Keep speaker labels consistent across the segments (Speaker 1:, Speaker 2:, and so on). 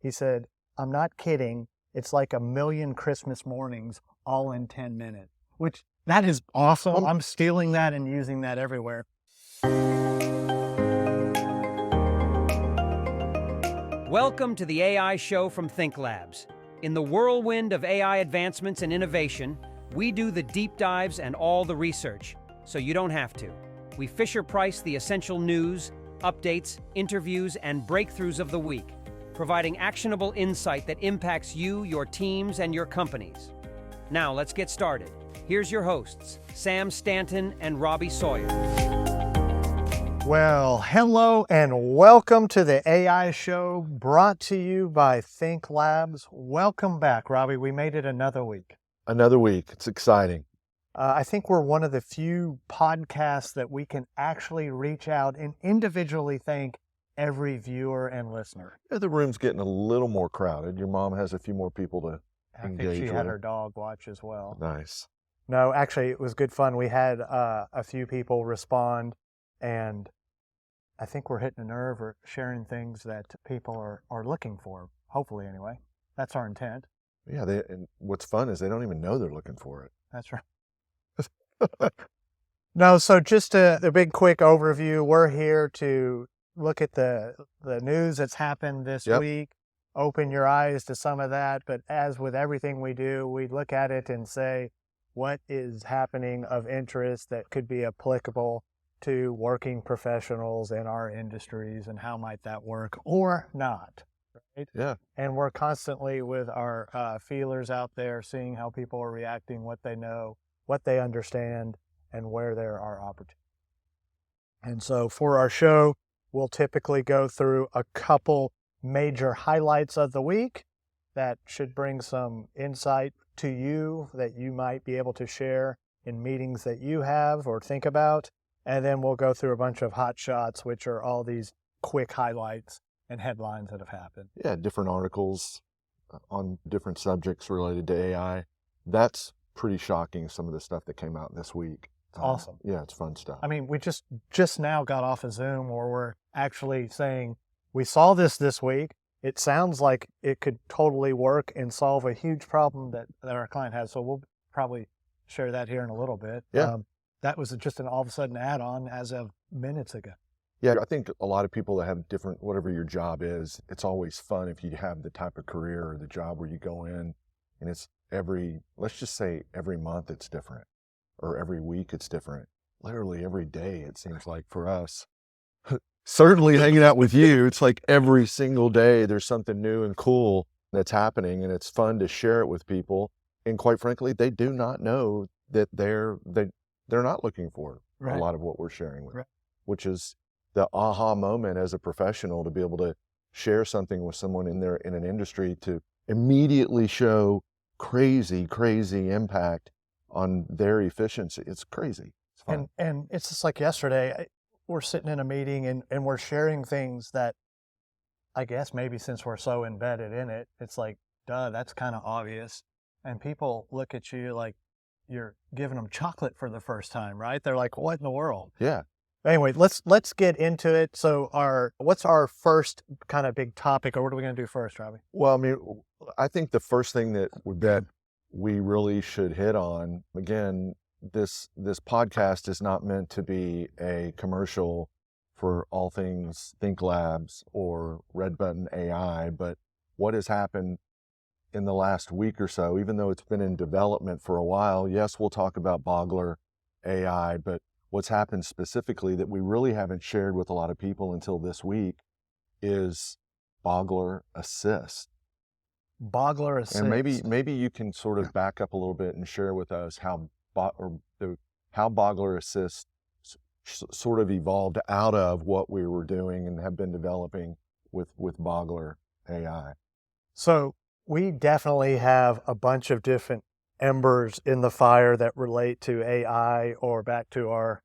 Speaker 1: He said, I'm not kidding. It's like a million Christmas mornings all in 10 minutes, which that is awesome. I'm stealing that and using that everywhere.
Speaker 2: Welcome to the AI Show from Think Labs. In the whirlwind of AI advancements and innovation, we do the deep dives and all the research, so you don't have to. We Fisher-Price the essential news, updates, interviews, and breakthroughs of the week, providing actionable insight that impacts you, your teams, and your companies. Now, let's get started. Here's your hosts, Sam Stanton and Robbie Sawyer.
Speaker 1: Well, hello and welcome to the AI Show brought to you by Think Labs. Welcome back, Robbie. We made it another week.
Speaker 3: Another week. It's exciting.
Speaker 1: I think we're one of the few podcasts that we can actually reach out and individually thank every viewer and listener.
Speaker 3: Yeah, the room's getting a little more crowded. Your mom has a few more people to engage with.
Speaker 1: I think she had her dog watch as well.
Speaker 3: Nice.
Speaker 1: No, actually, it was good fun. We had a few people respond, and I think we're hitting a nerve or sharing things that people are looking for, hopefully anyway. That's our intent.
Speaker 3: Yeah, and what's fun is they don't even know they're looking for it.
Speaker 1: That's right. No, so just a big quick overview. We're here to look at the news that's happened this week, open your eyes to some of that. But as with everything we do, we look at it and say, what is happening of interest that could be applicable to working professionals in our industries, and how might that work or not, right?
Speaker 3: Yeah.
Speaker 1: And we're constantly with our feelers out there, seeing how people are reacting, what they know, what they understand, and where there are opportunities. And so for our show, we'll typically go through a couple major highlights of the week that should bring some insight to you that you might be able to share in meetings that you have or think about. And then we'll go through a bunch of hot shots, which are all these quick highlights and headlines that have happened.
Speaker 3: Yeah, different articles on different subjects related to AI. That's pretty shocking, some of the stuff that came out this week.
Speaker 1: It's awesome.
Speaker 3: Yeah, it's fun stuff.
Speaker 1: I mean, we just now got off a Zoom where we're actually saying, we saw this week. It sounds like it could totally work and solve a huge problem that our client has. So we'll probably share that here in a little bit.
Speaker 3: Yeah.
Speaker 1: That was just an all of a sudden add-on as of minutes ago.
Speaker 3: Yeah, I think a lot of people that have different, whatever your job is, it's always fun if you have the type of career or the job where you go in and it's let's just say every month it's different, or every week it's different. Literally every day, it seems like for us. Certainly hanging out with you, it's like every single day there's something new and cool that's happening, and it's fun to share it with people. And quite frankly, they do not know that they're not looking for a lot of what we're sharing with, which is the aha moment as a professional, to be able to share something with someone in an industry to immediately show crazy impact on their efficiency. It's crazy. It's fun.
Speaker 1: And it's just like yesterday, we're sitting in a meeting and we're sharing things that, I guess maybe since we're so embedded in it, it's like, duh, that's kind of obvious. And people look at you like you're giving them chocolate for the first time, right? They're like, what in the world?
Speaker 3: Yeah.
Speaker 1: Anyway, let's get into it. So what's our first kind of big topic, or what are we going to do first, Robbie?
Speaker 3: Well, I mean, I think the first thing that we really should hit on, again, this podcast is not meant to be a commercial for all things Think Labs or Red Button AI, but what has happened in the last week or so, even though it's been in development for a while. Yes, we'll talk about boggler.ai, but what's happened specifically that we really haven't shared with a lot of people until this week is Boggler Assist.
Speaker 1: Boggler Assist.
Speaker 3: And maybe you can sort of back up a little bit and share with us how Boggler Assist sort of evolved out of what we were doing and have been developing with Boggler AI.
Speaker 1: So we definitely have a bunch of different embers in the fire that relate to AI, or back to our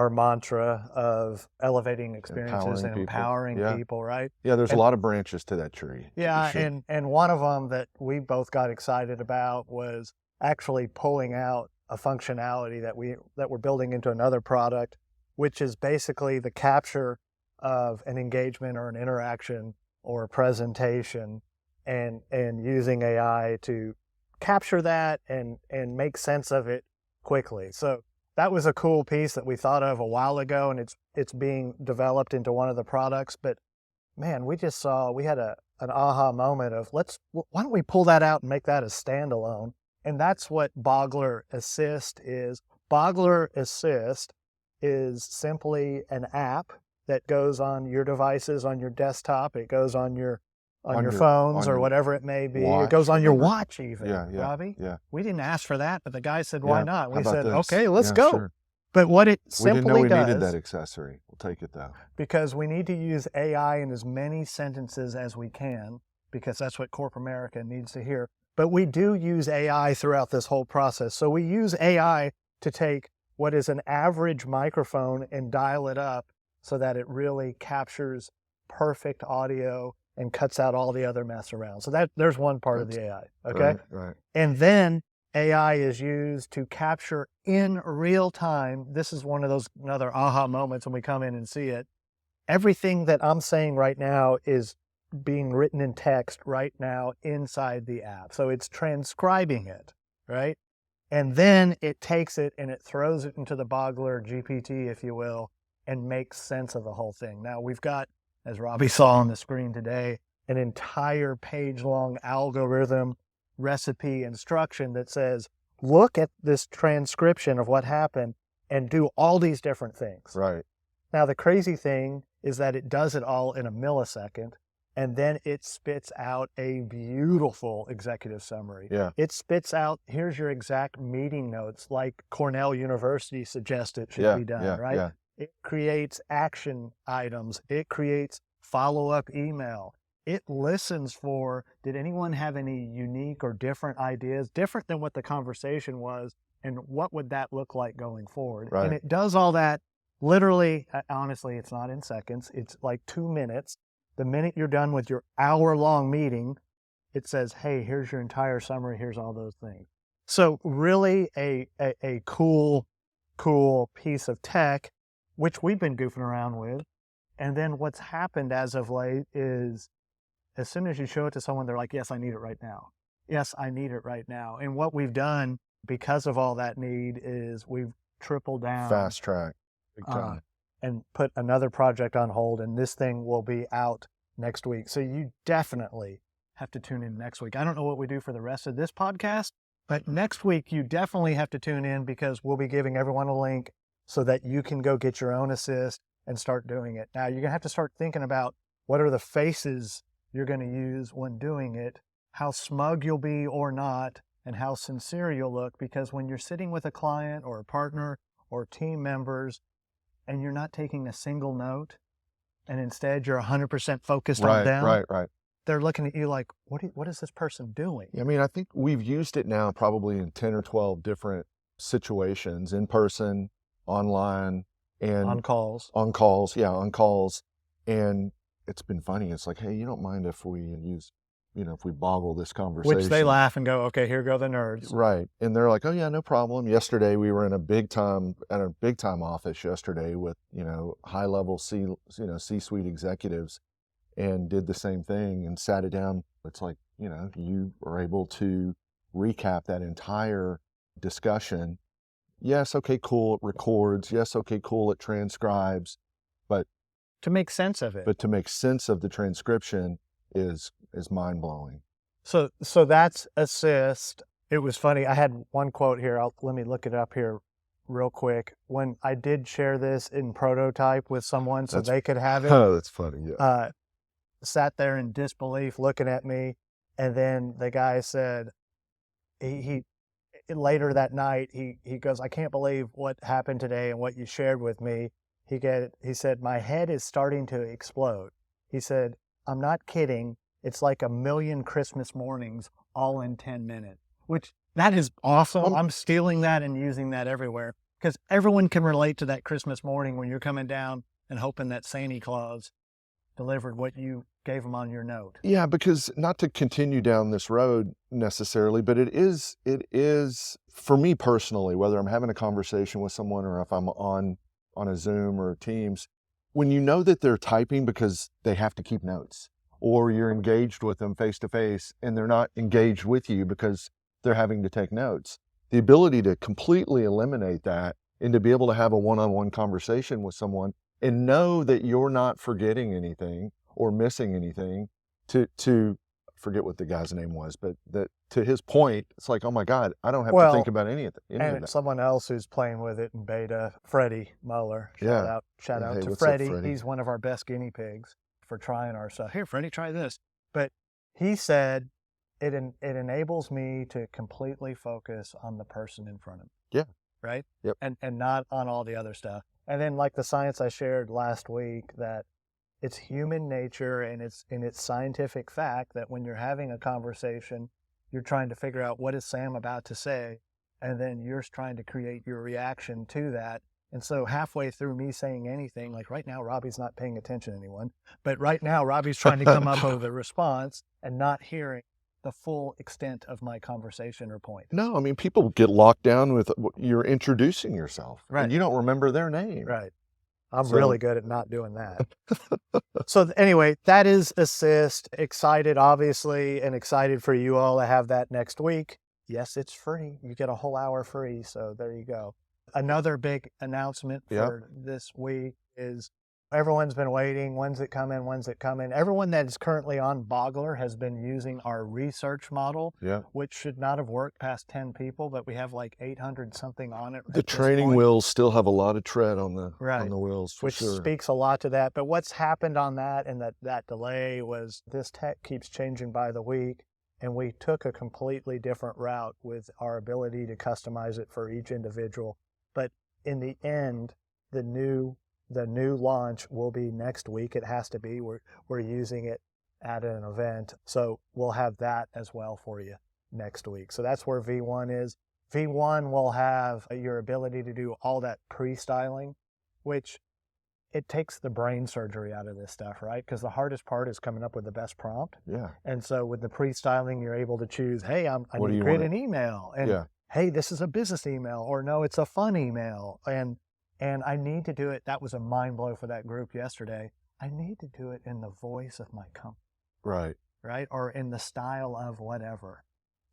Speaker 1: mantra of elevating experiences and empowering people, right?
Speaker 3: Yeah, there's a lot of branches to that tree.
Speaker 1: Yeah, sure. and one of them that we both got excited about was actually pulling out a functionality that we're building into another product, which is basically the capture of an engagement or an interaction or a presentation and using AI to capture that and make sense of it quickly. So that was a cool piece that we thought of a while ago, and it's being developed into one of the products. But man, we had an aha moment of why don't we pull that out and make that a standalone? And that's what Boggler Assist is. Boggler Assist is simply an app that goes on your devices, on your desktop. It goes on your phones or whatever it may be.
Speaker 3: Watch,
Speaker 1: it goes on your watch even, Robbie.
Speaker 3: Yeah.
Speaker 1: We didn't ask for that, but the guy said, why not? We said,
Speaker 3: this?
Speaker 1: okay, let's go.
Speaker 3: Sure.
Speaker 1: But what it simply
Speaker 3: does... We didn't know we
Speaker 1: does,
Speaker 3: needed that accessory. We'll take it though.
Speaker 1: Because we need to use AI in as many sentences as we can, because that's what corporate America needs to hear. But we do use AI throughout this whole process. So we use AI to take what is an average microphone and dial it up so that it really captures perfect audio and cuts out all the other mess around. So there's one part of the AI, okay?
Speaker 3: Right.
Speaker 1: And then AI is used to capture in real time. This is one of those another aha moments when we come in and see it. Everything that I'm saying right now is being written in text right now inside the app. So it's transcribing it, right? And then it takes it and it throws it into the Boggler GPT, if you will, and makes sense of the whole thing. Now we've got, as Robbie saw on the screen today, an entire page-long algorithm recipe instruction that says, look at this transcription of what happened and do all these different things.
Speaker 3: Right.
Speaker 1: Now the crazy thing is that it does it all in a millisecond, and then it spits out a beautiful executive summary.
Speaker 3: Yeah.
Speaker 1: It spits out, here's your exact meeting notes, like Cornell University suggested should be done, right?
Speaker 3: Yeah.
Speaker 1: It creates action items. It creates follow-up email. It listens for, did anyone have any unique or different ideas, different than what the conversation was, and what would that look like going forward?
Speaker 3: Right.
Speaker 1: And it does all that literally, honestly, it's not in seconds. It's like 2 minutes. The minute you're done with your hour-long meeting, it says, hey, here's your entire summary. Here's all those things. So really a cool piece of tech, which we've been goofing around with. And then what's happened as of late is as soon as you show it to someone, they're like, yes, I need it right now. Yes, I need it right now. And what we've done because of all that need is we've tripled down.
Speaker 3: Fast track. Big time.
Speaker 1: And put another project on hold, and this thing will be out next week. So you definitely have to tune in next week. I don't know what we do for the rest of this podcast, but next week you definitely have to tune in because we'll be giving everyone a link so that you can go get your own assist and start doing it. Now you're going to have to start thinking about what are the faces you're going to use when doing it, how smug you'll be or not, and how sincere you'll look, because when you're sitting with a client or a partner or team members and you're not taking a single note, and instead you're 100% focused on them,
Speaker 3: right.
Speaker 1: They're looking at you like, what is this person doing?
Speaker 3: I mean, I think we've used it now probably in 10 or 12 different situations, in person, online, and
Speaker 1: on calls.
Speaker 3: On calls. And it's been funny. It's like, hey, you don't mind if we use, if we boggle this conversation.
Speaker 1: Which they laugh and go, okay, here go the nerds.
Speaker 3: Right. And they're like, oh yeah, no problem. Yesterday we were in a big time office yesterday with, high level C-suite executives, and did the same thing and sat it down. It's like, you are able to recap that entire discussion. Yes, okay, cool, it records. Yes, okay, cool, it transcribes. But
Speaker 1: to make sense of it.
Speaker 3: But to make sense of the transcription is mind-blowing.
Speaker 1: So that's assist. It was funny. I had one quote here. Let me look it up here real quick. When I did share this in prototype with someone so they could have it.
Speaker 3: Oh, that's funny. Yeah.
Speaker 1: Sat there in disbelief looking at me. And then the guy said, he later that night, he goes, I can't believe what happened today and what you shared with me. He said, my head is starting to explode. He said, I'm not kidding. It's like 1,000,000 Christmas mornings all in 10 minutes, which that is awesome. I'm stealing that and using that everywhere because everyone can relate to that Christmas morning when you're coming down and hoping that Santa Claus delivered what you gave them on your note.
Speaker 3: Yeah, because not to continue down this road necessarily, but it is for me personally, whether I'm having a conversation with someone or if I'm on a Zoom or Teams, when you know that they're typing because they have to keep notes, or you're engaged with them face to face and they're not engaged with you because they're having to take notes. The ability to completely eliminate that and to be able to have a one-on-one conversation with someone and know that you're not forgetting anything or missing anything, to forget what the guy's name was, but that to his point, it's like, oh my God, I don't have to think about any of that.
Speaker 1: Someone else who's playing with it in beta, Freddie Muller. Shout out to
Speaker 3: what's
Speaker 1: Freddie.
Speaker 3: up, Freddie.
Speaker 1: He's one of our best guinea pigs for trying our stuff. Here, Freddie, try this. But he said it enables me to completely focus on the person in front of me.
Speaker 3: Yeah.
Speaker 1: Right?
Speaker 3: Yep.
Speaker 1: And not on all the other stuff. And then like the science I shared last week, that it's human nature and it's scientific fact that when you're having a conversation, you're trying to figure out what is Sam about to say, and then you're trying to create your reaction to that. And so halfway through me saying anything, like right now, Robbie's not paying attention to anyone, but right now Robbie's trying to come up with a response and not hearing the full extent of my conversation or point.
Speaker 3: No, I mean, people get locked down with you're introducing yourself,
Speaker 1: right?
Speaker 3: And you don't remember their name,
Speaker 1: right? I'm really good at not doing that. So anyway, that is Assist. Excited, obviously, and excited for you all to have that next week. Yes, it's free. You get a whole hour free. So there you go. Another big announcement for this week is everyone's been waiting. When's it coming? When's it coming? Everyone that is currently on Boggler has been using our research model, which should not have worked past 10 people, but we have like 800 something on it.
Speaker 3: The training wheels still have a lot of tread on the wheels, for
Speaker 1: which
Speaker 3: sure.
Speaker 1: Speaks a lot to that. But what's happened on that and that delay was this tech keeps changing by the week, and we took a completely different route with our ability to customize it for each individual. But in the end, the new launch will be next week. It has to be. We're using it at an event. So we'll have that as well for you next week. So that's where V1 is. V1 will have your ability to do all that pre-styling, which it takes the brain surgery out of this stuff, right? Because the hardest part is coming up with the best prompt.
Speaker 3: Yeah.
Speaker 1: And so with the pre-styling, you're able to choose, hey, I need to create an email. And hey, this is a business email, or no, it's a fun email. And I need to do it. That was a mind blow for that group yesterday. I need to do it in the voice of my company.
Speaker 3: Right.
Speaker 1: Right. Or in the style of whatever.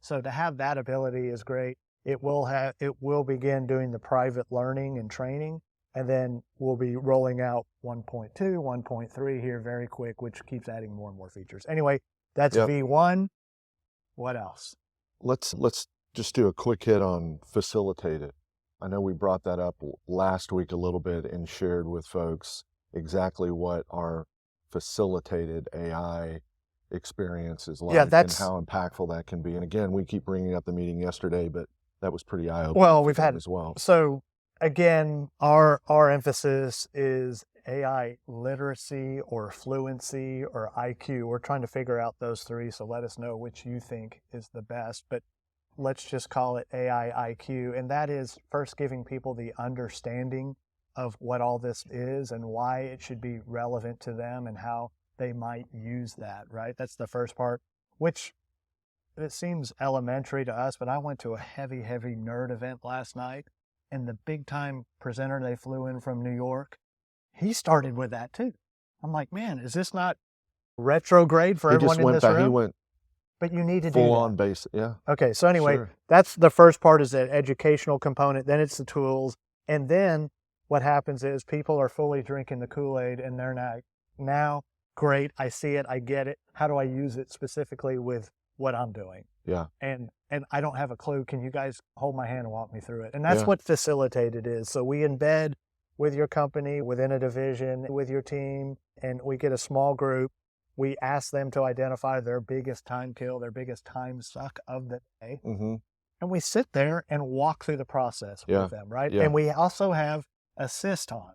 Speaker 1: So to have that ability is great. It will begin doing the private learning and training, and then we'll be rolling out 1.2, 1.3 here very quick, which keeps adding more and more features. Anyway, that's V1. What else?
Speaker 3: Let's just do a quick hit on Facilitated. I know we brought that up last week a little bit and shared with folks exactly what our Facilitated AI experience is like and how impactful that can be. And again, we keep bringing up the meeting yesterday, but that was pretty eye-opening.
Speaker 1: Well, we've had
Speaker 3: as well.
Speaker 1: So again, our emphasis is AI literacy or fluency or IQ. We're trying to figure out those three, so let us know which you think is the best. But let's just call it AI IQ. And that is first giving people the understanding of what all this is and why it should be relevant to them and how they might use that, right? That's the first part, which it seems elementary to us, but I went to a heavy nerd event last night, and the big time presenter they flew in from New York, he started with that too. I'm like, man, is this not retrograde for everyone in this room?
Speaker 3: He went
Speaker 1: but you need to do that.
Speaker 3: Full on base, yeah.
Speaker 1: Okay, so anyway, that's the first part, is that educational component, then it's the tools, and then what happens is people are fully drinking the Kool-Aid, and they're now, great, I see it, I get it, how do I use it specifically with what I'm doing?
Speaker 3: Yeah.
Speaker 1: And I don't have a clue, can you guys hold my hand and walk me through it? And that's what Facilitated is. So we embed with your company, within a division, with your team, and we get a small group. We ask them to identify their biggest time kill, their biggest time suck of the day.
Speaker 3: Mm-hmm.
Speaker 1: And we sit there and walk through the process with them, right? Yeah. And we also have Assist on,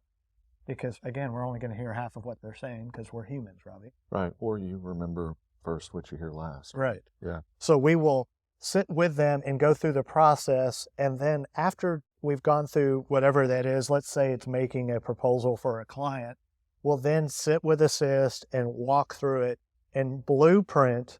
Speaker 1: because again, we're only going to hear half of what they're saying because we're humans, Robbie.
Speaker 3: Right. Or you remember first what you hear last.
Speaker 1: Right.
Speaker 3: Yeah.
Speaker 1: So we will sit with them and go through the process. And then after we've gone through whatever that is, let's say it's making a proposal for a client, we'll then sit with Assist and walk through it and blueprint.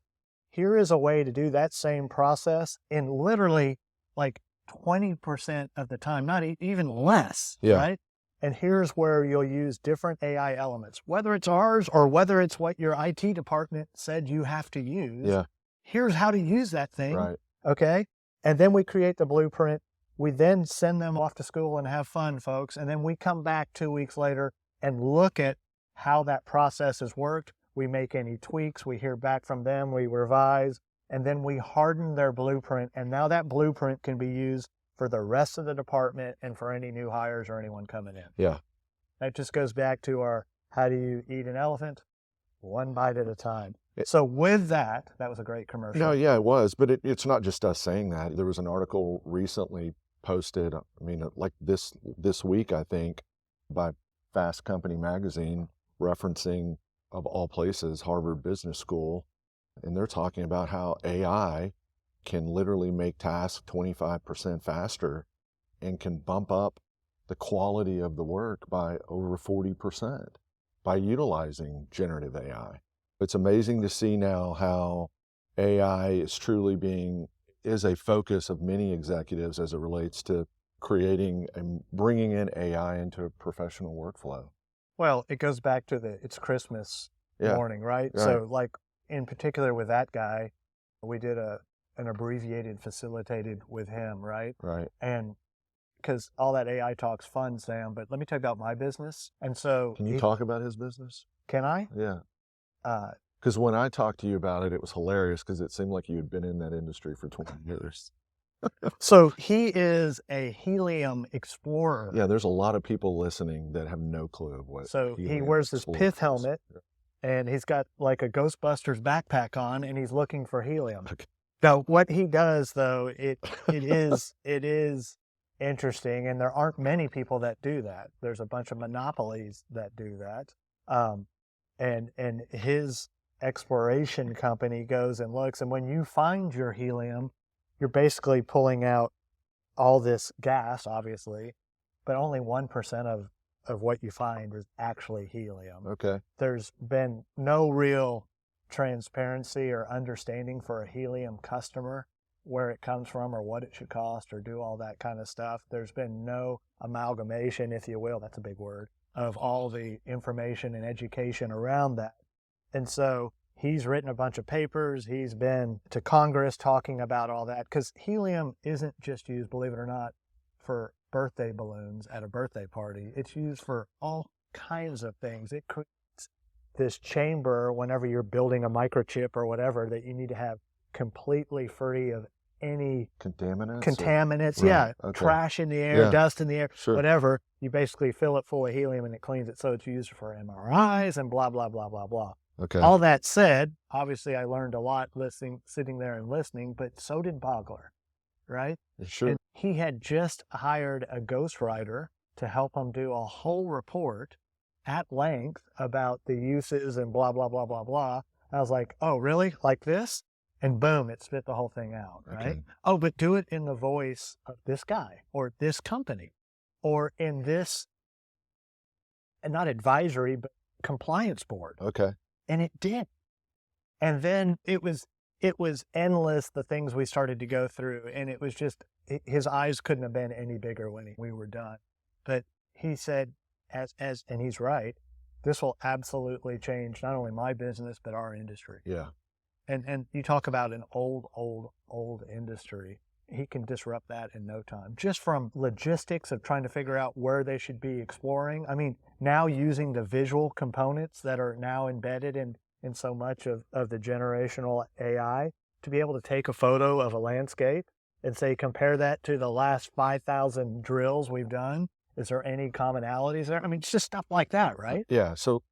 Speaker 1: Here is a way to do that same process in literally like 20% of the time, not even less, right? And here's where you'll use different AI elements, whether it's ours or whether it's what your IT department said you have to use.
Speaker 3: Yeah.
Speaker 1: Here's how to use that thing.
Speaker 3: Right.
Speaker 1: Okay. And then we create the blueprint. We then send them off to school and have fun, folks. And then we come back 2 weeks later and look at how that process has worked. We make any tweaks, we hear back from them, we revise, and then we harden their blueprint. And now that blueprint can be used for the rest of the department and for any new hires or anyone coming in.
Speaker 3: Yeah.
Speaker 1: That just goes back to our, how do you eat an elephant? One bite at a time. So with that was a great commercial.
Speaker 3: No, yeah, it was. But it's not just us saying that. There was an article recently posted, I mean, like this week, I think, by Fast Company magazine, referencing, of all places, Harvard Business School. And they're talking about how AI can literally make tasks 25% faster and can bump up the quality of the work by over 40% by utilizing generative AI. It's amazing to see now how AI is truly is a focus of many executives as it relates to creating and bringing in AI into a professional workflow.
Speaker 1: Well, it goes back to it's Christmas morning, right? So like in particular with that guy, we did an abbreviated facilitated with him, right?
Speaker 3: Right.
Speaker 1: And because all that AI talk's fun, Sam, but let me tell you about my business. And so
Speaker 3: Can you talk about his business?
Speaker 1: Can I?
Speaker 3: Yeah. Because when I talked to you about it, it was hilarious because it seemed like you had been in that industry for 20 years.
Speaker 1: So he is a helium explorer.
Speaker 3: Yeah, there's a lot of people listening that have no clue of what.
Speaker 1: So he wears this pith helmet, and he's got like a Ghostbusters backpack on, and he's looking for helium.
Speaker 3: Okay.
Speaker 1: Now, what he does, though, it is interesting, and there aren't many people that do that. There's a bunch of monopolies that do that, and his exploration company goes and looks, and when you find your helium, you're basically pulling out all this gas, obviously, but only 1% of what you find is actually helium.
Speaker 3: Okay.
Speaker 1: There's been no real transparency or understanding for a helium customer, where it comes from or what it should cost or do all that kind of stuff. There's been no amalgamation, if you will, that's a big word, of all the information and education around that. And so he's written a bunch of papers. He's been to Congress talking about all that, because helium isn't just used, believe it or not, for birthday balloons at a birthday party. It's used for all kinds of things. It creates this chamber whenever you're building a microchip or whatever that you need to have completely free of any contaminants, trash in the air, dust in the air, whatever. You basically fill it full of helium and it cleans it, so it's used for MRIs and blah, blah, blah, blah, blah.
Speaker 3: Okay.
Speaker 1: All that said, obviously I learned a lot sitting there and listening, but so did Boggler, right?
Speaker 3: Sure.
Speaker 1: And he had just hired a ghostwriter to help him do a whole report at length about the uses and blah, blah, blah, blah, blah. I was like, oh, really? Like this? And boom, it spit the whole thing out, right? Okay. Oh, but do it in the voice of this guy or this company or in this, and not advisory, but compliance board.
Speaker 3: Okay.
Speaker 1: And it did. And then it was endless, the things we started to go through. And it was just, his eyes couldn't have been any bigger when we were done. But he said, and he's right, this will absolutely change not only my business, but our industry.
Speaker 3: Yeah.
Speaker 1: And you talk about an old industry. He can disrupt that in no time, just from logistics of trying to figure out where they should be exploring. I mean, now using the visual components that are now embedded in so much of the generational AI, to be able to take a photo of a landscape and say, compare that to the last 5,000 drills we've done. Is there any commonalities there? I mean, it's just stuff like that, right?
Speaker 3: Yeah. So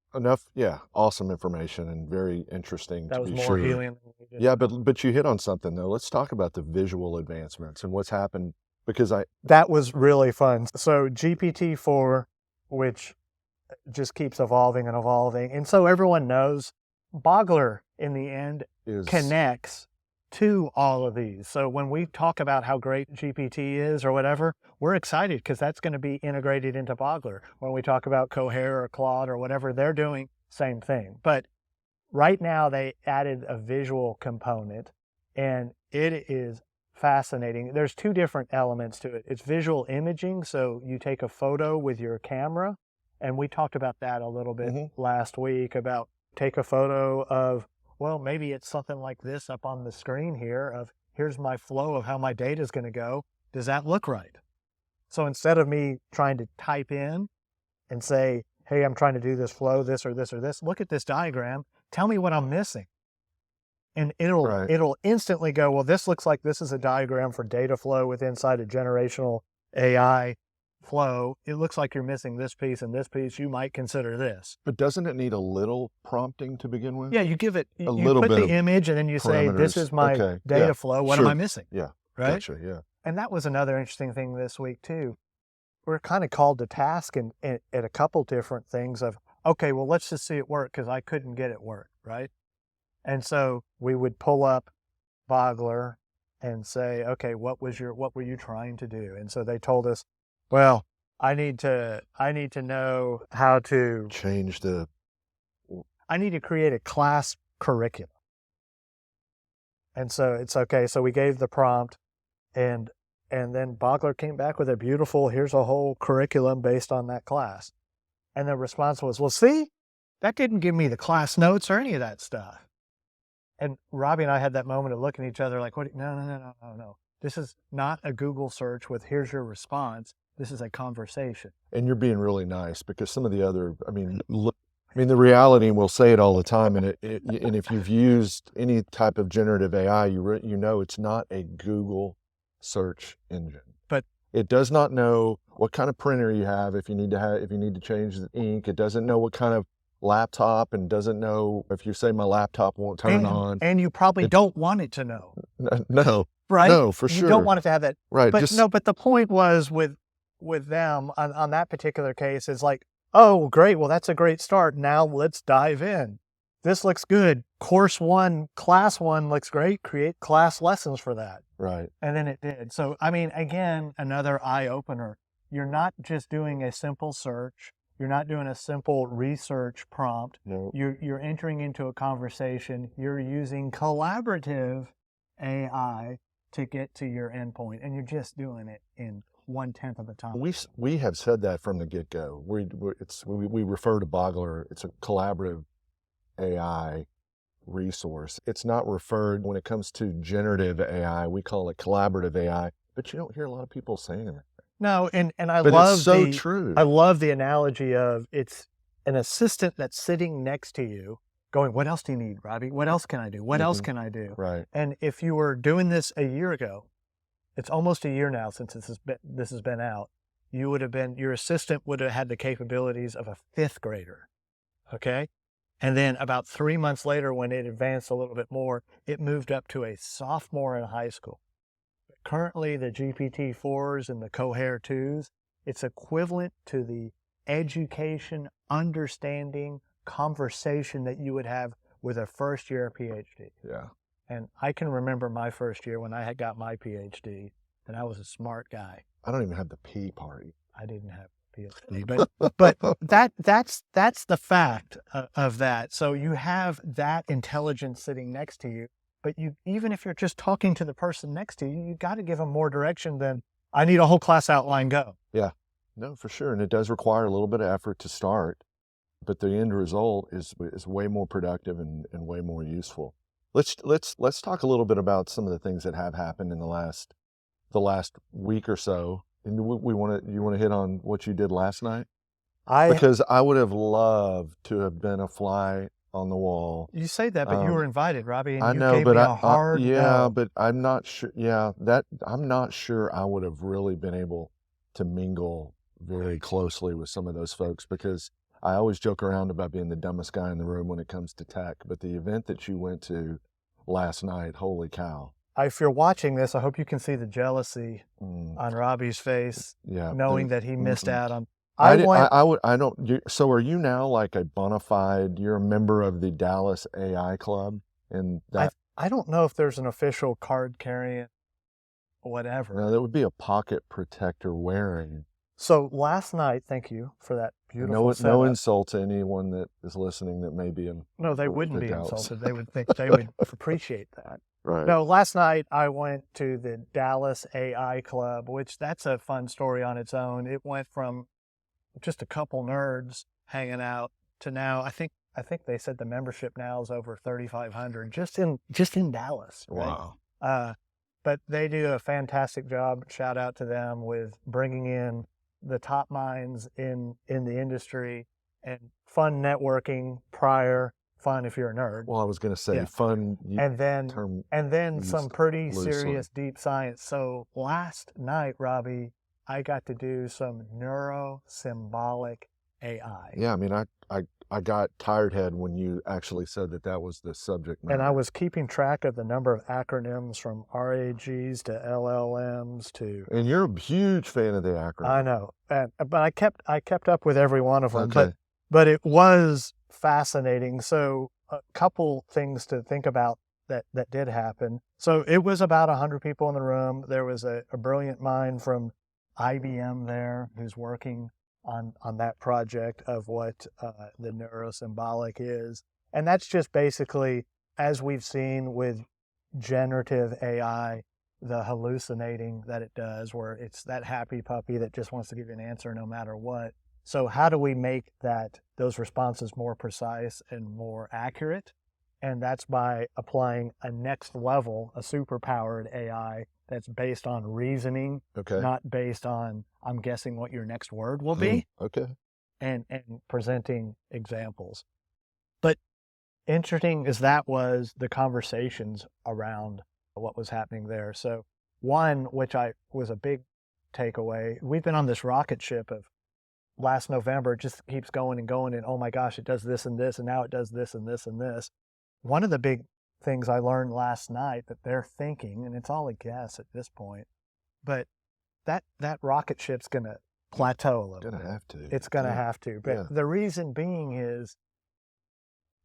Speaker 3: awesome information and very interesting.
Speaker 1: That was more helium than we did.
Speaker 3: Yeah, but you hit on something though. Let's talk about the visual advancements and what's happened, because
Speaker 1: that was really fun. So GPT-4, which just keeps evolving and evolving, and so everyone knows Boggler in the end connects to all of these. So when we talk about how great GPT is or whatever, we're excited because that's going to be integrated into Boggler. When we talk about Cohere or Claude or whatever they're doing, same thing. But right now they added a visual component, and it is fascinating. There's two different elements to it. It's visual imaging, so you take a photo with your camera, and we talked about that a little bit last week, about take a photo of, well, maybe it's something like this up on the screen here of, here's my flow of how my data is going to go. Does that look right? So instead of me trying to type in and say, hey, I'm trying to do this flow, this or this or this, look at this diagram, tell me what I'm missing. And it'll instantly go, well, this looks like this is a diagram for data flow with inside a generational AI flow. It looks like you're missing this piece and this piece. You might consider this.
Speaker 3: But doesn't it need a little prompting to begin with?
Speaker 1: Yeah, you give it,
Speaker 3: a
Speaker 1: you
Speaker 3: little
Speaker 1: put
Speaker 3: bit
Speaker 1: the
Speaker 3: of
Speaker 1: image and then you say, this is my data flow. What am I missing?
Speaker 3: Yeah,
Speaker 1: right?
Speaker 3: Gotcha, yeah.
Speaker 1: And that was another interesting thing this week too. We're kind of called to task at a couple different things of, okay, well, let's just see it work because I couldn't get it work, right? And so we would pull up Boggler and say, okay, what were you trying to do? And so they told us, well, I need to know how to I need to create a class curriculum. And so it's okay. So we gave the prompt, and then Boggler came back with a beautiful, here's a whole curriculum based on that class. And the response was, well, see, that didn't give me the class notes or any of that stuff. And Robbie and I had that moment of looking at each other like, what? No. This is not a Google search with here's your response. This is a conversation.
Speaker 3: And you're being really nice, because some of the other, the reality, and we'll say it all the time, and and if you've used any type of generative AI, you know it's not a Google search engine.
Speaker 1: But
Speaker 3: it does not know what kind of printer you have, if you need to change the ink. It doesn't know what kind of laptop, and doesn't know if you say my laptop won't turn on.
Speaker 1: And you probably don't want it to know.
Speaker 3: No.
Speaker 1: Right?
Speaker 3: No, for sure.
Speaker 1: You don't want it to have that.
Speaker 3: Right.
Speaker 1: But but the point was with them on that particular case is like, oh, great. Well, that's a great start. Now let's dive in. This looks good. Course 1, class 1 looks great. Create class lessons for that.
Speaker 3: Right.
Speaker 1: And then it did. So, again, another eye opener. You're not just doing a simple search. You're not doing a simple research prompt.
Speaker 3: No.
Speaker 1: You're entering into a conversation. You're using collaborative AI to get to your endpoint, and you're just doing it in 1/10 of the time.
Speaker 3: We have said that from the get-go. We refer to Boggler. It's a collaborative AI resource. It's not referred, when it comes to generative AI, we call it collaborative AI, but you don't hear a lot of people saying it.
Speaker 1: No, and I
Speaker 3: but
Speaker 1: love
Speaker 3: it's so true.
Speaker 1: I love the analogy of it's an assistant that's sitting next to you going, what else do you need, Robbie? What else can I do? What else can I do?
Speaker 3: Right.
Speaker 1: And if you were doing this a year ago, it's almost a year now since this has been out, your assistant would have had the capabilities of a 5th grader. Okay? And then about 3 months later, when it advanced a little bit more, it moved up to a sophomore in high school. Currently, the GPT-4s and the Cohere 2s, it's equivalent to the education, understanding, conversation that you would have with a first-year PhD.
Speaker 3: Yeah.
Speaker 1: And I can remember my first year when I had got my PhD, and I was a smart guy.
Speaker 3: I don't even have the P part.
Speaker 1: I didn't have a PhD, but that's the fact of that. So you have that intelligence sitting next to you, but even if you're just talking to the person next to you, you got to give them more direction than I need a whole class outline, go.
Speaker 3: Yeah, no, for sure. And it does require a little bit of effort to start, but the end result is way more productive and way more useful. Let's talk a little bit about some of the things that have happened in the last week or so. And you want to hit on what you did last night? Because I would have loved to have been a fly on the wall.
Speaker 1: You say that, but you were invited, Robbie, and
Speaker 3: I
Speaker 1: you
Speaker 3: know,
Speaker 1: gave
Speaker 3: but
Speaker 1: me a hard no.
Speaker 3: but I'm not sure. Yeah, I'm not sure I would have really been able to mingle very closely with some of those folks, because I always joke around about being the dumbest guy in the room when it comes to tech. But the event that you went to last night, holy cow.
Speaker 1: If you're watching this, I hope you can see the jealousy on Robbie's face, knowing that he missed out on. So are you now like a bona fide, you're a member of the Dallas AI Club? And that I don't know if there's an official card carrying whatever.
Speaker 3: No, that would be a pocket protector wearing.
Speaker 1: So last night, thank you for that beautiful setup.
Speaker 3: No insult to anyone that is listening that may be in.
Speaker 1: No, they wouldn't be insulted. They would think they would appreciate that.
Speaker 3: Right.
Speaker 1: No, last night I went to the Dallas AI Club, which that's a fun story on its own. It went from just a couple nerds hanging out to now I think they said the membership now is over 3,500 just in Dallas. Right?
Speaker 3: Wow.
Speaker 1: But they do a fantastic job. Shout out to them with bringing in the top minds in the industry and fun networking prior. Fun if you're a nerd.
Speaker 3: Well, I was going to say
Speaker 1: Yeah.
Speaker 3: fun.
Speaker 1: And then
Speaker 3: used
Speaker 1: some pretty
Speaker 3: loosely.
Speaker 1: serious deep science. So last night, Robbie, I got to do some neuro-symbolic AI.
Speaker 3: Yeah, I mean, I got tired head when you actually said that was the subject matter.
Speaker 1: And I was keeping track of the number of acronyms from RAGs to LLMs to.
Speaker 3: And you're a huge fan of the acronym.
Speaker 1: I know, but I kept up with every one of them.
Speaker 3: Okay.
Speaker 1: But it was fascinating. So a couple things to think about that did happen. So it was about 100 people in the room. There was a brilliant mind from IBM there who's working on that project of what the neuro-symbolic is. And that's just basically, as we've seen with generative AI, the hallucinating that it does, where it's that happy puppy that just wants to give you an answer no matter what. So how do we make those responses more precise and more accurate? And that's by applying a next level, a superpowered AI that's based on reasoning,
Speaker 3: Okay.
Speaker 1: not based on, I'm guessing what your next word will be,
Speaker 3: Okay.
Speaker 1: and presenting examples. But interesting as that was, the conversations around what was happening there. So one, which was a big takeaway, we've been on this rocket ship of last November, it just keeps going and going, and oh my gosh, it does this and this, and now it does this and this and this. One of the big things I learned last night that they're thinking, and it's all a guess at this point, but that rocket ship's going to plateau a little bit. It's going to have to. But the reason being is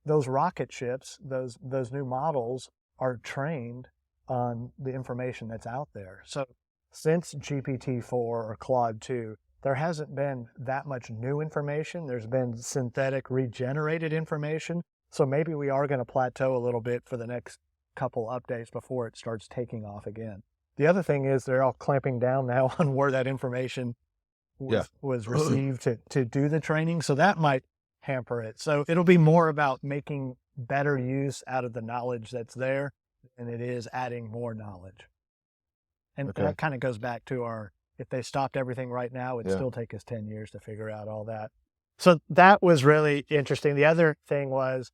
Speaker 1: those rocket ships, those new models are trained on the information that's out there. So since GPT-4 or Claude 2, there hasn't been that much new information. There's been synthetic regenerated information. So maybe we are going to plateau a little bit for the next couple updates before it starts taking off again. The other thing is they're all clamping down now on where that information was received to do the training. So that might hamper it. So it'll be more about making better use out of the knowledge that's there than it is adding more knowledge. And that kind of goes back to if they stopped everything right now, it'd still take us 10 years to figure out all that. So that was really interesting. The other thing was,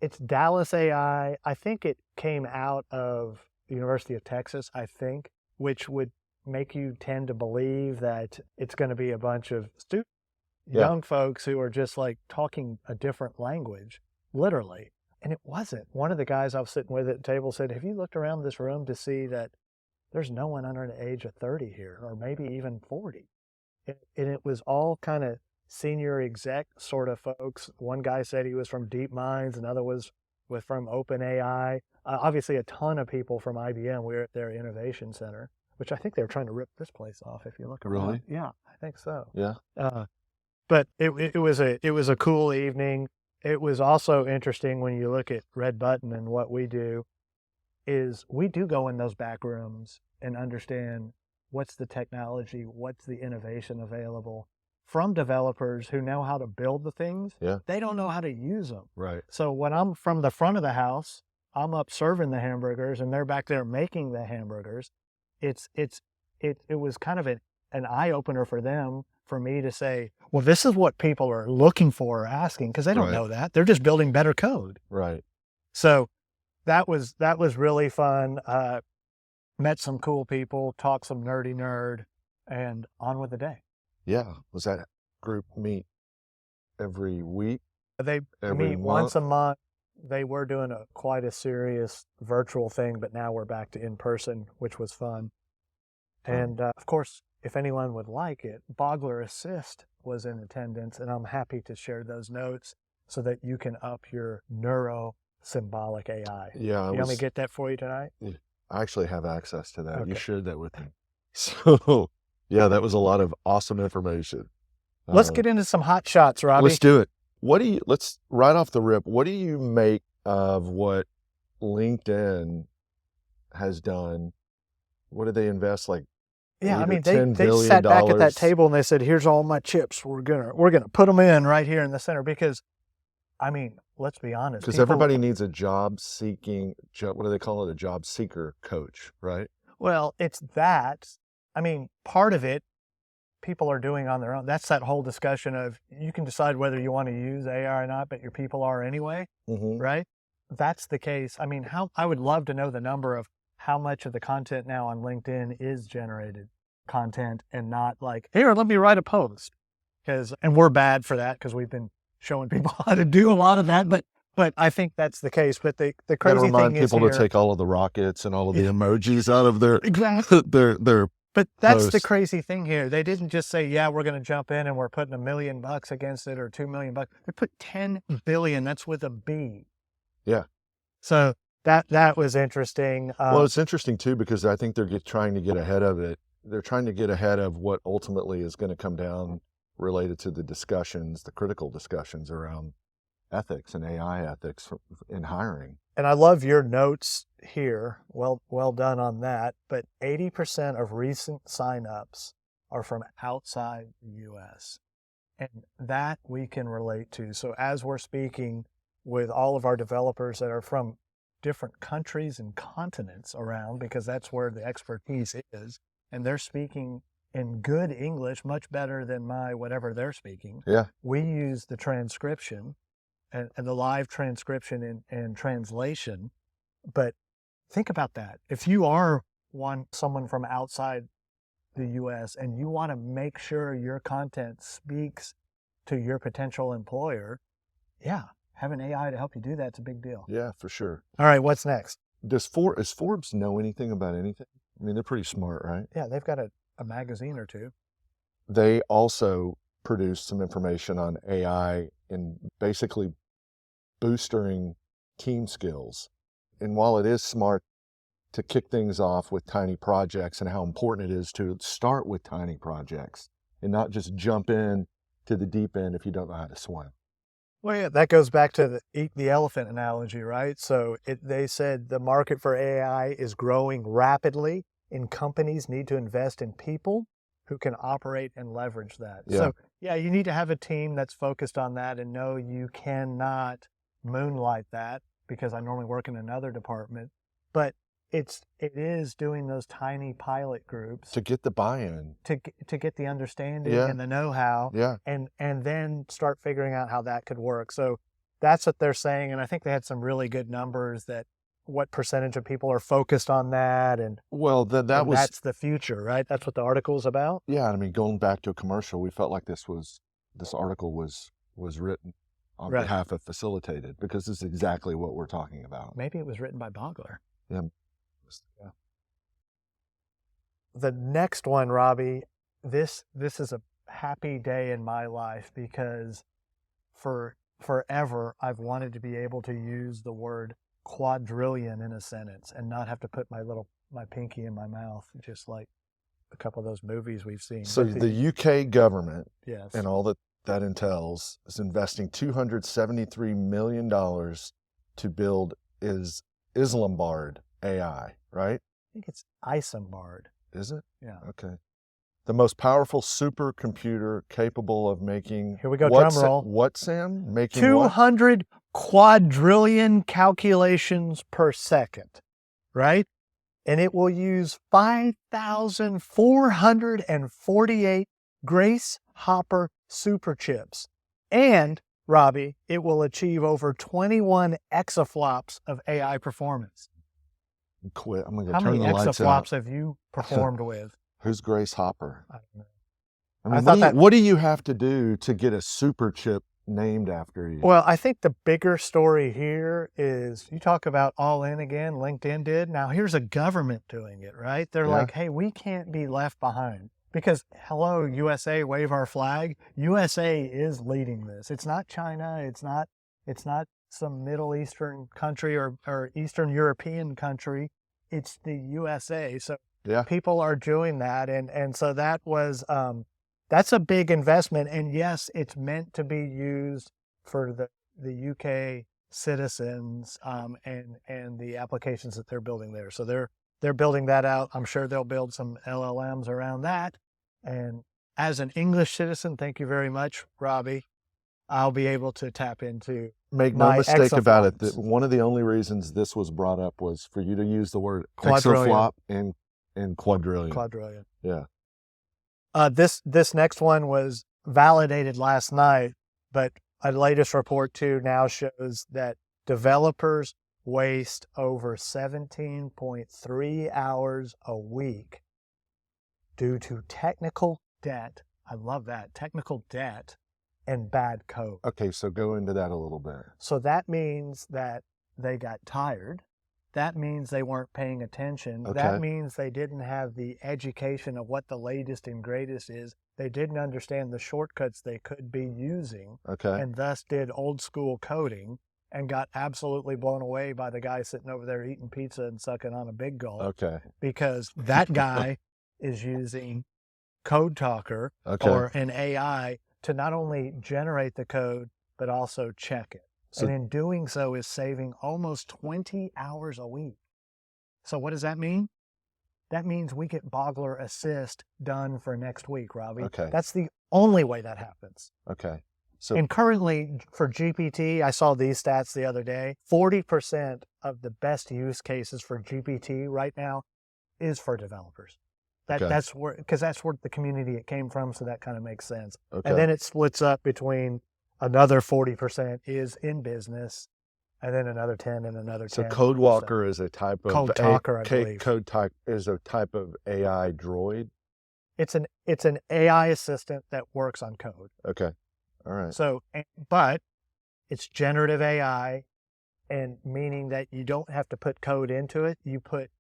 Speaker 1: it's Dallas AI. I think it came out of the University of Texas, which would make you tend to believe that it's going to be a bunch of young folks who are just like talking a different language, literally. And it wasn't. One of the guys I was sitting with at the table said, have you looked around this room to see that there's no one under the age of 30 here, or maybe even 40? And it was all kind of senior exec sort of folks. One guy said he was from DeepMinds, another was from OpenAI. Obviously, a ton of people from IBM. We were at their innovation center, which I think they were trying to rip this place off. If you look around,
Speaker 3: really,
Speaker 1: yeah, I think so.
Speaker 3: Yeah.
Speaker 1: But it was a cool evening. It was also interesting when you look at Red Button and what we do. Is we do go in those back rooms and understand what's the technology, what's the innovation available from developers who know how to build the things. They don't know how to use them.
Speaker 3: Right.
Speaker 1: So when I'm from the front of the house, I'm up serving the hamburgers and they're back there making the hamburgers. It was kind of an eye opener for them, for me to say, well, this is what people are looking for or asking, because they don't know that. They're just building better code.
Speaker 3: Right.
Speaker 1: So that was really fun. Met some cool people, talked some nerdy nerd, and on with the day.
Speaker 3: Yeah. Was that group meet every week?
Speaker 1: They meet once a month. They were doing quite a serious virtual thing, but now we're back to in person, which was fun. And of course, if anyone would like it, Boggler Assist was in attendance, and I'm happy to share those notes so that you can up your neuro-symbolic AI.
Speaker 3: Yeah.
Speaker 1: You want me to get that for you tonight?
Speaker 3: I actually have access to that.
Speaker 1: Okay.
Speaker 3: You shared that with me. So, yeah, that was a lot of awesome information.
Speaker 1: Let's get into some hot shots, Robbie.
Speaker 3: Let's do it. Let's right off the rip, what do you make of what LinkedIn has done. What did they invest, like
Speaker 1: Yeah, I
Speaker 3: 8 or
Speaker 1: mean,
Speaker 3: $10
Speaker 1: they
Speaker 3: billion
Speaker 1: sat back at that table and they said, "Here's all my chips. We're gonna put them in right here in the center." Because, I mean, let's be honest.
Speaker 3: Because
Speaker 1: People,
Speaker 3: everybody needs a what do they call it? A job seeker coach, right?
Speaker 1: well, it's that. I mean, part of it, people are doing on their own. That's that whole discussion of you can decide whether you want to use AI or not, but your people are anyway,
Speaker 3: Mm-hmm.
Speaker 1: right? That's the case. I mean, I would love to know the number of how much of the content now on LinkedIn is generated content and not like, here, let me write a post. And we're bad for that because we've been showing people how to do a lot of that, but I think that's the case. But the
Speaker 3: Gotta
Speaker 1: crazy
Speaker 3: remind
Speaker 1: thing is
Speaker 3: people
Speaker 1: here,
Speaker 3: to take all of the rockets and all of the emojis out of their
Speaker 1: exactly.
Speaker 3: their
Speaker 1: But that's the
Speaker 3: posts.
Speaker 1: crazy thing here. They didn't just say, yeah, we're going to jump in and we're putting $1 million against it or $2 million. They put 10 billion. That's with a B.
Speaker 3: Yeah.
Speaker 1: So that was interesting.
Speaker 3: Well, it's interesting too, because I think they're trying to get ahead of it. They're trying to get ahead of what ultimately is going to come down related to the discussions, the critical discussions around ethics and AI ethics in hiring.
Speaker 1: And I love your notes here. Well done on that. But 80% of recent signups are from outside the U.S. And that we can relate to. So as we're speaking with all of our developers that are from different countries and continents around, because that's where the expertise is, and they're speaking in good English, much better than my whatever they're speaking.
Speaker 3: Yeah.
Speaker 1: We use the transcription and the live transcription and translation. But think about that. If you are someone from outside the U.S. and you want to make sure your content speaks to your potential employer, yeah, having AI to help you do that's a big deal.
Speaker 3: Yeah, for sure.
Speaker 1: All right, what's next?
Speaker 3: Does Forbes know anything about anything? I mean, they're pretty smart, right?
Speaker 1: Yeah, they've got a magazine or two.
Speaker 3: They also produced some information on AI and basically boosting team skills. And while it is smart to kick things off with tiny projects and how important it is to start with tiny projects and not just jump in to the deep end if you don't know how to swim.
Speaker 1: Well, yeah, that goes back to the eat the elephant analogy, right? So they said the market for AI is growing rapidly and companies need to invest in people who can operate and leverage that.
Speaker 3: Yeah.
Speaker 1: So yeah, you need to have a team that's focused on that and know you cannot moonlight that because I normally work in another department, but it is doing those tiny pilot groups
Speaker 3: To get the buy-in.
Speaker 1: to get the understanding
Speaker 3: Yeah.
Speaker 1: and the know-how,
Speaker 3: Yeah.
Speaker 1: and then start figuring out how that could work. So that's what they're saying, and I think they had some really good numbers that what percentage of people are focused on that, and
Speaker 3: Well,
Speaker 1: that's the future, right? That's what the article is about.
Speaker 3: yeah, I mean, going back to a commercial, we felt like this article was written on
Speaker 1: Right.
Speaker 3: behalf of Facilitated, because this is exactly what we're talking about.
Speaker 1: Maybe it was written by Boggler.
Speaker 3: Yeah.
Speaker 1: The next one, Robbie, this is a happy day in my life because forever I've wanted to be able to use the word quadrillion in a sentence and not have to put my pinky in my mouth, just like a couple of those movies we've seen.
Speaker 3: So
Speaker 1: But
Speaker 3: the UK government
Speaker 1: yes,
Speaker 3: and all that entails is investing $273 million to build Isambard AI, right?
Speaker 1: I think it's Isambard.
Speaker 3: Is it?
Speaker 1: Yeah.
Speaker 3: Okay. The most powerful supercomputer capable of making...
Speaker 1: Here we go, drum roll.
Speaker 3: What, Sam? Making what?
Speaker 1: 200 quadrillion calculations per second, right? And it will use 5,448 Grace Hopper superchips. And, Robbie, it will achieve over 21 exaflops of AI performance.
Speaker 3: Quit. I'm going to
Speaker 1: How
Speaker 3: turn
Speaker 1: many
Speaker 3: the lights
Speaker 1: exaflops
Speaker 3: out.
Speaker 1: have you performed with?
Speaker 3: Who's Grace Hopper?
Speaker 1: I don't know.
Speaker 3: I mean,
Speaker 1: I thought
Speaker 3: what do you have to do to get a super chip named after you?
Speaker 1: Well, I think the bigger story here is you talk about all in again, LinkedIn did. Now here's a government doing it, right? They're
Speaker 3: Yeah.
Speaker 1: like, hey, we can't be left behind because hello, USA, wave our flag. USA is leading this. It's not China. It's not some Middle Eastern country or Eastern European country. It's the USA. So
Speaker 3: Yeah.
Speaker 1: people are doing that. And so that was, that's a big investment. And yes, it's meant to be used for the UK citizens and the applications that they're building there. So they're they're building that out. I'm sure they'll build some LLMs around that. And as an English citizen, thank you very much, Robbie, I'll be able to tap into
Speaker 3: Make no
Speaker 1: my
Speaker 3: mistake about it.
Speaker 1: exaflops.
Speaker 3: That one of the only reasons this was brought up was for you to use the word
Speaker 1: Quadrillion.
Speaker 3: exaflop and quadrillion.
Speaker 1: Quadrillion.
Speaker 3: Yeah.
Speaker 1: This next one was validated last night, but a latest report too now shows that developers waste over 17.3 hours a week due to technical debt. I love that. Technical debt and bad code.
Speaker 3: Okay, so go into that a little bit.
Speaker 1: So that means that they got tired. That means they weren't paying attention.
Speaker 3: Okay.
Speaker 1: That means they didn't have the education of what the latest and greatest is. They didn't understand the shortcuts they could be using,
Speaker 3: Okay.
Speaker 1: and thus did old school coding and got absolutely blown away by the guy sitting over there eating pizza and sucking on a big gulp.
Speaker 3: Okay.
Speaker 1: Because that guy is using Code Talker
Speaker 3: Okay.
Speaker 1: or an AI to not only generate the code, but also check it.
Speaker 3: So-
Speaker 1: and in doing so is saving almost 20 hours a week. So what does that mean? That means we get Boggler Assist done for next week, Robbie.
Speaker 3: Okay.
Speaker 1: That's the only way that happens.
Speaker 3: Okay. So
Speaker 1: And currently for GPT, I saw these stats the other day, 40% of the best use cases for GPT right now is for developers.
Speaker 3: Okay.
Speaker 1: That's where, because that's where the community it came from, so that kind of makes sense.
Speaker 3: okay.
Speaker 1: And then it splits up between another 40% is in business, and then another 10 and another 10.
Speaker 3: So Code Walker is a type of
Speaker 1: Code Talker, I believe.
Speaker 3: Code type is a type of AI droid.
Speaker 1: It's an AI assistant that works on code.
Speaker 3: Okay. All right.
Speaker 1: So, but it's generative AI, and meaning that you don't have to put code into it. You put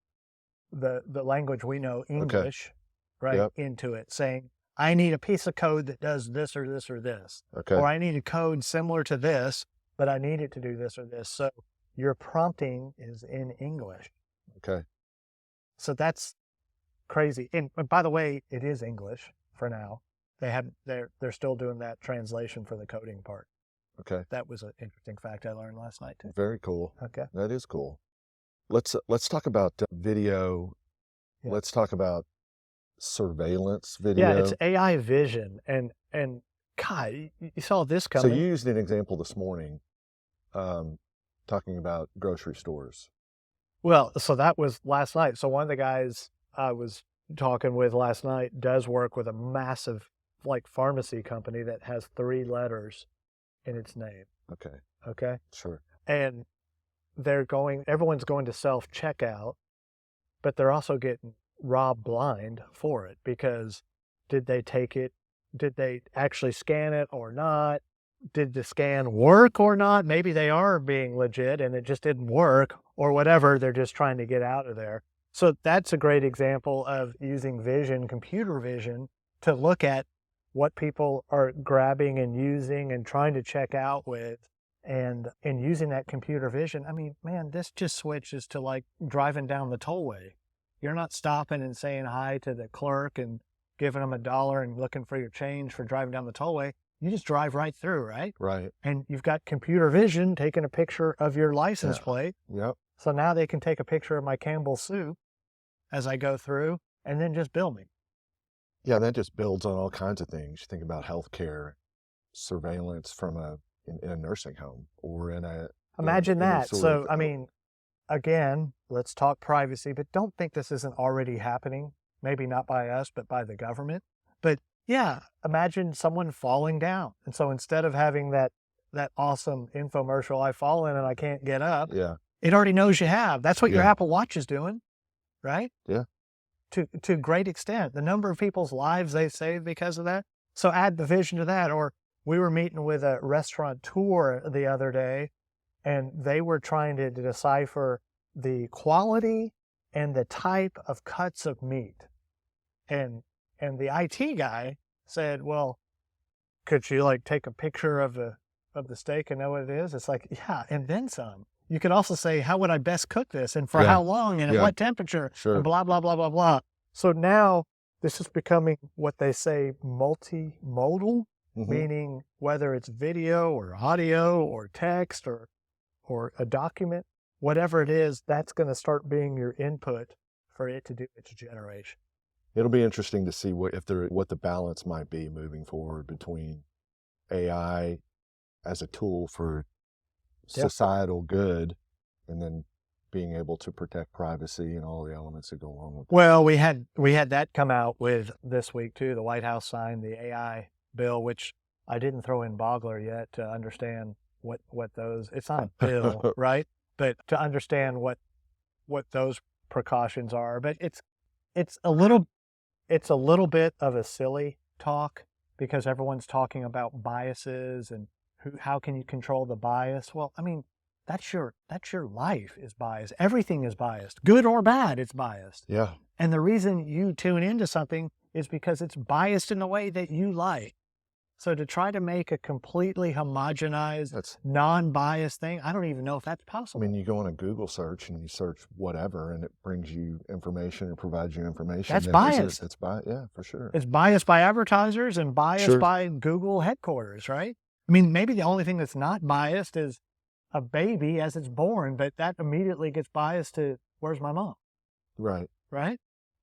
Speaker 1: the language we know, English, right,
Speaker 3: Yep.
Speaker 1: into it, saying, I need a piece of code that does this or this or this.
Speaker 3: Okay.
Speaker 1: Or I need a code similar to this, but I need it to do this or this. So your prompting is in English.
Speaker 3: Okay.
Speaker 1: So that's crazy. And by the way, it is English for now. They're still doing that translation for the coding part.
Speaker 3: Okay.
Speaker 1: That was an interesting fact I learned last night too.
Speaker 3: Very cool.
Speaker 1: Okay.
Speaker 3: That is cool. Let's talk about video.
Speaker 1: Yeah.
Speaker 3: Let's talk about surveillance video.
Speaker 1: Yeah, it's AI vision, and God, you saw this
Speaker 3: So
Speaker 1: coming.
Speaker 3: you used an example this morning, talking about grocery stores.
Speaker 1: Well, so that was last night. So one of the guys I was talking with last night does work with a massive pharmacy company that has 3 letters in its name.
Speaker 3: Okay.
Speaker 1: Okay.
Speaker 3: Sure.
Speaker 1: And everyone's going to self-checkout, but they're also getting robbed blind for it, because did they take it? Did they actually scan it or not? Did the scan work or not? Maybe they are being legit and it just didn't work, or whatever. They're just trying to get out of there. So that's a great example of using vision, computer vision, to look at what people are grabbing and using and trying to check out with. And using that computer vision, I mean, man, this just switches to driving down the tollway. You're not stopping and saying hi to the clerk and giving them $1 and looking for your change for driving down the tollway. You just drive right through, right?
Speaker 3: Right.
Speaker 1: And you've got computer vision taking a picture of your license
Speaker 3: Yeah.
Speaker 1: plate.
Speaker 3: Yep.
Speaker 1: So now they can take a picture of my Campbell's soup as I go through and then just bill me.
Speaker 3: Yeah, that just builds on all kinds of things. You think about healthcare surveillance from in a nursing home or in a
Speaker 1: Imagine
Speaker 3: in a
Speaker 1: that.
Speaker 3: sort
Speaker 1: So,
Speaker 3: of-
Speaker 1: I mean, again, let's talk privacy, but don't think this isn't already happening. Maybe not by us, but by the government. But yeah, imagine someone falling down. And so instead of having that awesome infomercial, I fall in and I can't get up,
Speaker 3: Yeah.
Speaker 1: it already knows you have. That's what your
Speaker 3: Yeah.
Speaker 1: Apple Watch is doing, right?
Speaker 3: Yeah.
Speaker 1: To a great extent. The number of people's lives they've saved because of that. So add the vision to that. Or we were meeting with a restaurateur the other day, and they were trying to decipher the quality and the type of cuts of meat. And the IT guy said, well, could you take a picture of the steak and know what it is? It's like, yeah, and then some. You could also say, how would I best cook this, and for
Speaker 3: Yeah.
Speaker 1: how long, and at
Speaker 3: Yeah.
Speaker 1: what temperature,
Speaker 3: Sure.
Speaker 1: and blah, blah, blah, blah, blah. So now this is becoming what they say multimodal,
Speaker 3: Mhm.
Speaker 1: meaning whether it's video or audio or text or a document, whatever it is, that's going to start being your input for it to do its generation.
Speaker 3: It'll be interesting to see what the balance might be moving forward between AI as a tool for societal good, and then being able to protect privacy and all the elements that go along with it.
Speaker 1: Well, we had that come out with this week too. The White House signed the AI bill, which I didn't throw in Boggler yet to understand what those. It's not a bill, right? But to understand what those precautions are. But it's a little bit of a silly talk because everyone's talking about biases and how can you control the bias? Well, I mean, that's your life is biased. Everything is biased, good or bad. It's biased.
Speaker 3: Yeah.
Speaker 1: And the reason you tune into something is because it's biased in the way that you like. So to try to make a completely homogenized, non-biased thing, I don't even know if that's possible.
Speaker 3: I mean, you go on a Google search and you search whatever, and it brings you information and provides you information.
Speaker 1: That's biased.
Speaker 3: It's biased, yeah, for sure.
Speaker 1: It's biased by advertisers and biased by Google headquarters, right? I mean, maybe the only thing that's not biased is a baby as it's born, but that immediately gets biased to where's my mom?
Speaker 3: Right.
Speaker 1: Right?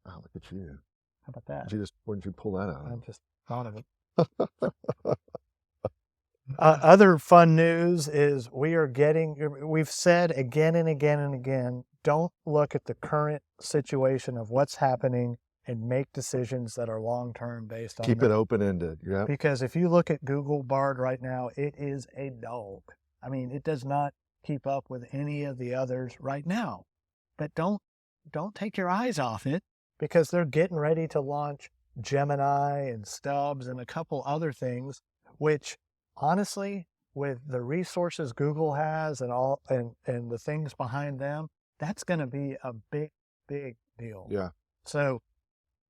Speaker 3: Oh, look at you.
Speaker 1: How about that?
Speaker 3: Where did you pull that out?
Speaker 1: I just thought of it. Other fun news is we've said again and again and again, don't look at the current situation of what's happening and make decisions that are long-term based on
Speaker 3: Keep it open-ended, yeah.
Speaker 1: Because if you look at Google Bard right now, it is a dog. I mean, it does not keep up with any of the others right now. But don't take your eyes off it because they're getting ready to launch Gemini and Stubbs and a couple other things, which honestly, with the resources Google has and all and the things behind them, that's going to be a big, big deal.
Speaker 3: Yeah.
Speaker 1: So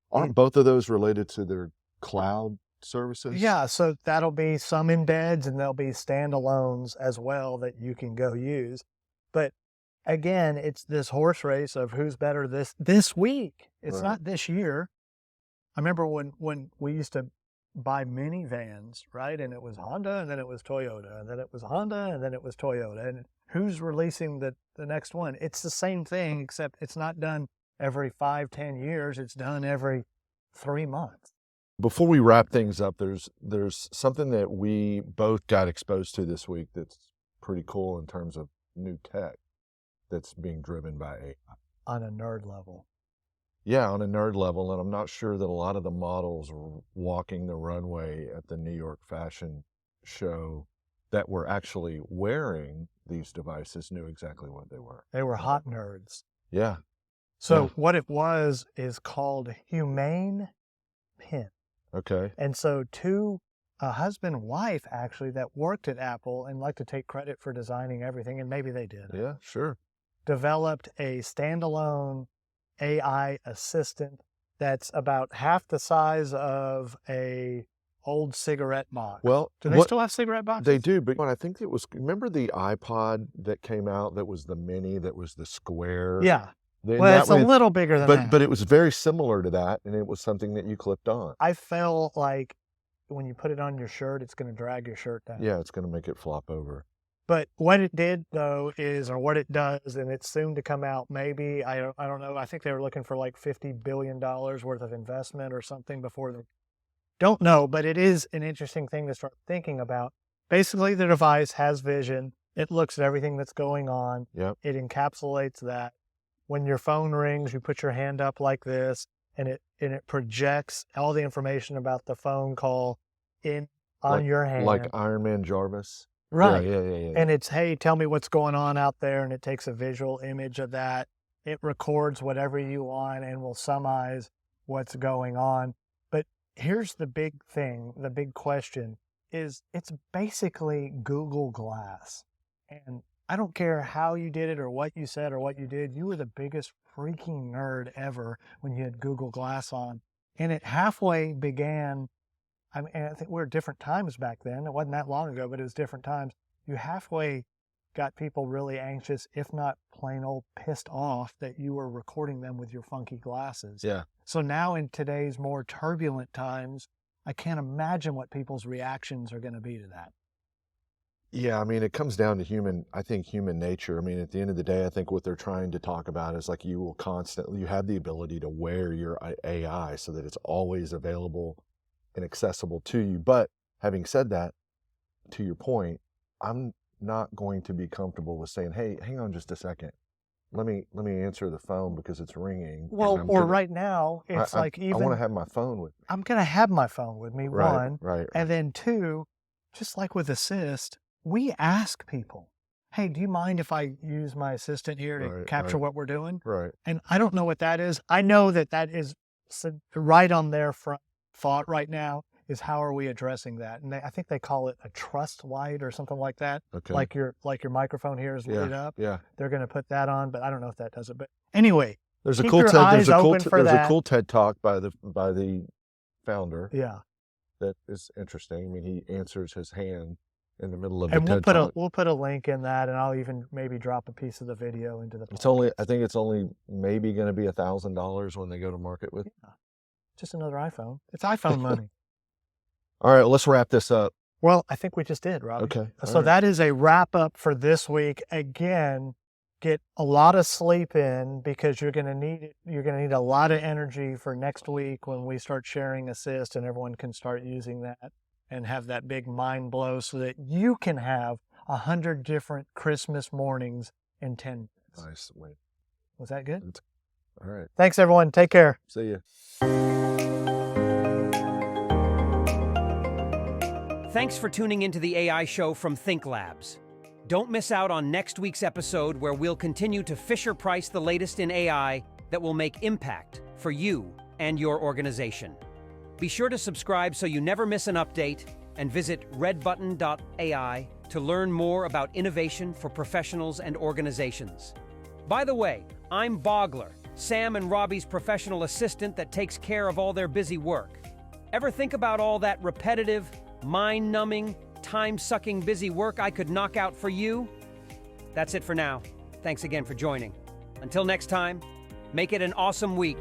Speaker 3: aren't both of those related to their cloud services?
Speaker 1: Yeah, so that'll be some embeds and there'll be standalones as well that you can go use. But again, it's this horse race of who's better this week. It's not this year. I remember when we used to buy minivans, right? And it was Honda and then it was Toyota and then it was Honda and then it was Toyota. And who's releasing the next one? It's the same thing, except it's not done every 5-10 years. It's done every 3 months.
Speaker 3: Before we wrap things up, there's something that we both got exposed to this week that's pretty cool in terms of new tech that's being driven by AI.
Speaker 1: On a nerd level.
Speaker 3: Yeah, on a nerd level, and I'm not sure that a lot of the models walking the runway at the New York Fashion Show that were actually wearing these devices knew exactly what they were.
Speaker 1: They were hot nerds.
Speaker 3: Yeah.
Speaker 1: So what it was is called Humane Pin.
Speaker 3: Okay.
Speaker 1: And so a husband and wife actually that worked at Apple and like to take credit for designing everything, and maybe they did.
Speaker 3: Yeah, sure.
Speaker 1: Developed a standalone AI assistant that's about half the size of a old cigarette box.
Speaker 3: Well,
Speaker 1: do they still have cigarette boxes?
Speaker 3: They do, but I think it was, remember the iPod that came out that was the mini, that was the square?
Speaker 1: Yeah. Well, it's a little bigger than that.
Speaker 3: But it was very similar to that, and it was something that you clipped on.
Speaker 1: I felt like when you put it on your shirt, it's going to drag your shirt down.
Speaker 3: Yeah, it's going to make it flop over.
Speaker 1: But what it did, though, or what it does, and it's soon to come out, maybe, I don't know, I think they were looking for like $50 billion worth of investment or something before they don't know, but it is an interesting thing to start thinking about. Basically, the device has vision. It looks at everything that's going on.
Speaker 3: Yep.
Speaker 1: It encapsulates that. When your phone rings, you put your hand up like this, and it projects all the information about the phone call on your hand.
Speaker 3: Like Iron Man Jarvis.
Speaker 1: Right.
Speaker 3: Yeah.
Speaker 1: And it's, hey, tell me what's going on out there. And it takes a visual image of that. It records whatever you want and will summarize what's going on. But here's the big thing, the big question is it's basically Google Glass. And I don't care how you did it or what you said or what you did. You were the biggest freaking nerd ever when you had Google Glass on. And it halfway began, I think we were different times back then. It wasn't that long ago, but it was different times. You halfway got people really anxious, if not plain old pissed off that you were recording them with your funky glasses.
Speaker 3: Yeah.
Speaker 1: So now in today's more turbulent times, I can't imagine what people's reactions are going to be to that.
Speaker 3: Yeah, I mean, it comes down to human nature. I mean, at the end of the day, I think what they're trying to talk about is like you have the ability to wear your AI so that it's always available and accessible to you. But having said that, to your point, I'm not going to be comfortable with saying, hey, hang on just a second. Let me answer the phone because it's ringing.
Speaker 1: Well, right now, it's
Speaker 3: I
Speaker 1: even
Speaker 3: want to have my phone with me.
Speaker 1: I'm going to have my phone with me, one.
Speaker 3: Right.
Speaker 1: And then two, just like with Assist, we ask people, hey, do you mind if I use my assistant here to capture what we're doing?
Speaker 3: Right.
Speaker 1: And I don't know what that is. I know that is right on their front thought right now is how are we addressing that? And I think they call it a trust light or something like that.
Speaker 3: Okay.
Speaker 1: Like your microphone here is lit up.
Speaker 3: Yeah.
Speaker 1: They're going to put that on, but I don't know if that does it. But anyway,
Speaker 3: there's a
Speaker 1: keep
Speaker 3: cool
Speaker 1: your
Speaker 3: TED,
Speaker 1: eyes open for that.
Speaker 3: There's a cool TED talk by the founder.
Speaker 1: Yeah.
Speaker 3: That is interesting. I mean, he answers his hand in the middle of
Speaker 1: and
Speaker 3: the TED talk.
Speaker 1: We'll put a link in that, and I'll even maybe drop a piece of the video into the podcast.
Speaker 3: I think it's only maybe going to be $1,000 when they go to market with.
Speaker 1: Yeah. Just another iPhone. It's iPhone money.
Speaker 3: All right, well, let's wrap this up.
Speaker 1: Well, I think we just did, Robbie.
Speaker 3: Okay.
Speaker 1: So that is a wrap up for this week. Again, get a lot of sleep in because you're going to need a lot of energy for next week when we start sharing Assist and everyone can start using that and have that big mind blow so that you can have 100 different Christmas mornings in 10 minutes.
Speaker 3: Nice. Wait.
Speaker 1: Was that good?
Speaker 3: All right.
Speaker 1: Thanks, everyone. Take care.
Speaker 3: See ya.
Speaker 2: Thanks for tuning into the AI show from Think Labs. Don't miss out on next week's episode where we'll continue to Fisher-Price the latest in AI that will make impact for you and your organization. Be sure to subscribe so you never miss an update and visit redbutton.ai to learn more about innovation for professionals and organizations. By the way, I'm Boggler, Sam and Robbie's professional assistant that takes care of all their busy work. Ever think about all that repetitive, mind-numbing, time-sucking busy work I could knock out for you? That's it for now. Thanks again for joining. Until next time, make it an awesome week.